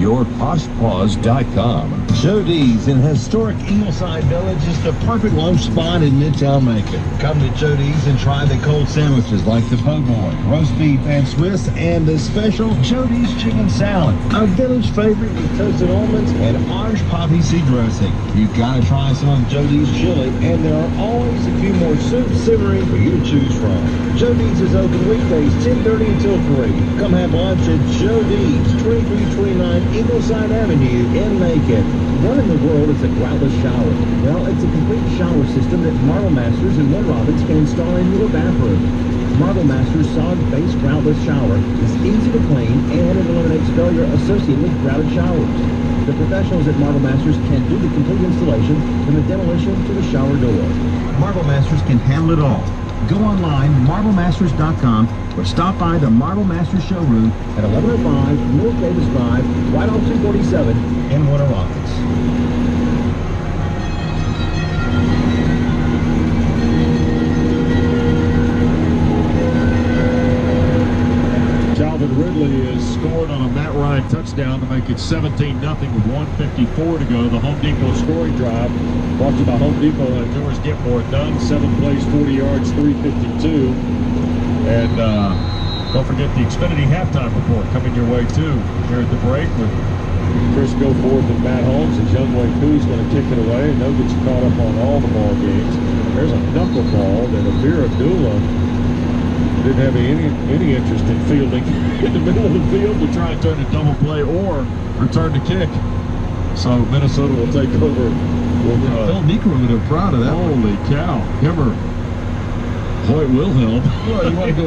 yourposhpaws.com. Joe D's in historic Ingleside Village is the perfect lunch spot in Midtown Macon. Come to Joe D's and try the cold sandwiches like the po' boy, roast beef and Swiss, and the special Joe D's chicken salad, a village favorite with toasted almonds and orange poppy seed dressing. You've got to try some of Joe D's chili, and there are always a few more soups simmering for you to choose from. Joe D's is open weekdays 10:30 until 3. Come have lunch at Joe D's, 2329 Ingleside Avenue in Macon. What in the world is a groutless shower? Well, it's a complete shower system that Marble Masters and One Robbins can install in your bathroom. Marble Masters solid base groutless shower is easy to clean and it eliminates failure associated with grouted showers. The professionals at Marble Masters can do the complete installation from the demolition to the shower door. Marble Masters can handle it all. Go online, marblemasters.com, or stop by the Marble Masters showroom at 1105 North Davis Drive, right on 247 in Winter Rapids. Calvin Ridley is scored on a Matt Ryan touchdown to make it 17-0 with 1:54 to go. The Home Depot scoring drive brought to you by Home Depot. Doors get more done. 7 plays, 40 yards, 352. And don't forget the Xfinity halftime report coming your way too here at the break with Chris Goforth and Matt Holmes. And Youngway Pooh's going to kick it away, and they'll get you caught up on all the ball games. There's a knuckleball that Amir Abdullah didn't have any interest in fielding in the middle of the field to try and turn a double play or return to kick. So Minnesota will take over. Phil Niekro would have been proud of that. Holy cow. Himmer. Boy, it will help. Well, you want to go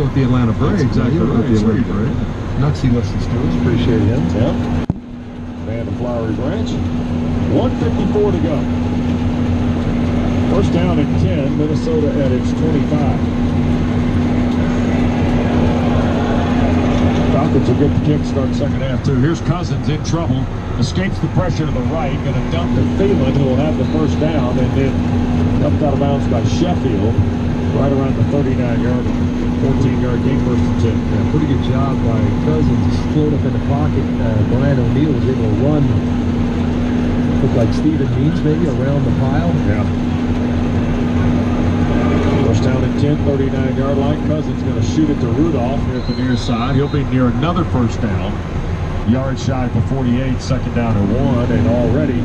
with the Atlanta Braves. Exactly right. The Atlanta Braves. Nutsy listens to us. Appreciate him. Yep. Man of Flowery Branch. 1:54 to go. First down at 10. Minnesota at its 25. Falcons will get the kick, start second half too. Here's Cousins in trouble. Escapes the pressure to the right. Going to dump to Thielen, who will have the first down. And then dumped out of bounds by Sheffield. Right around the 39-yard, 14-yard gain, first and 10. Yeah, pretty good job by Cousins. Float up in the pocket. Brian O'Neill was able to run. Looked like Steven Means maybe around the pile. Yeah. First down at 10, 39-yard line. Cousins going to shoot it to Rudolph here at the near side. He'll be near another first down. Yard shy for 48, second down and 1, and already